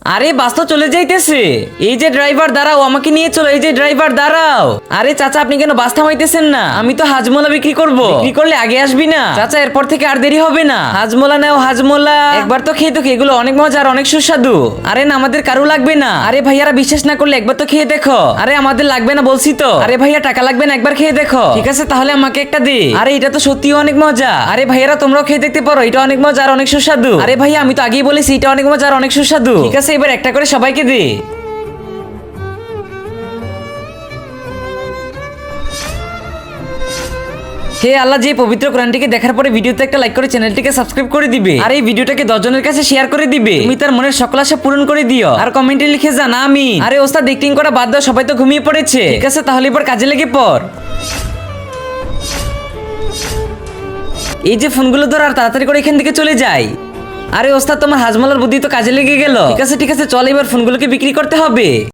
আরে বাস তো চলে যাইতেছে। এই যে ড্রাইভার দাঁড়াও, আমাকে নিয়ে চলো। এই যে ড্রাইভার দাঁড়াও। আরে চাচা আপনি কেন বাস থামাইতেছেন না? আমি তো হাজমোলা বিক্রি করব। বিক্রি করলে আগে আসবি না চাচা? এরপর থেকে আর দেরি হবে না। হাজমোলা নাও হাজমোলা, একবার তো খেয়ে দেখো, এগুলো অনেক মজা আর অনেক সুস্বাদু। আরে না আমাদের কারো লাগবে না। আরে ভাইয়ারা বিশ্বাস না করলে একবার তো খেয়ে দেখো। আরে আমাদের লাগবে না বলছি তো। আরে ভাইয়া টাকা লাগবে না, একবার খেয়ে দেখো। ঠিক আছে তাহলে আমাকে একটা দে। আরে এটা তো সত্যিই অনেক মজা। আরে ভাইয়ারা তোমরাও খেয়ে দেখতে পারো, এটা অনেক মজা আর অনেক সুস্বাদু। আরে ভাইয়া আমি তো আগেই বলেছি এটা অনেক মজা আর অনেক সুস্বাদু। ঠিক আছে এবার একটা করে সবাইকে দে। হে আল্লাহ, যে পবিত্র কোরআনটিকে দেখার পরে ভিডিওতে একটা লাইক করে চ্যানেলটিকে সাবস্ক্রাইব করে দিবে আর এই ভিডিওটাকে 10 জনের কাছে শেয়ার করে দিবে। তুমি তার মনের সকল আশা পূরণ করে দিও আর কমেন্টে লিখে জানা আমিন। আরে ওস্তাদ ডিক্টিং করা বাদ দাও, সবাই তো ঘুমিয়ে পড়েছে। ঠিক আছে তাহলে এবার কাজে লেগে পড়। এই যে ফোনগুলো ধর আর তাড়াতাড়ি করে এখান থেকে চলে যাই। আরে ওস্তাদ তোমার হাজমলার বুদ্ধি তো কাজে লেগে গেল। ঠিক আছে চল এবার ফোনগুলোকে বিক্রি করতে হবে।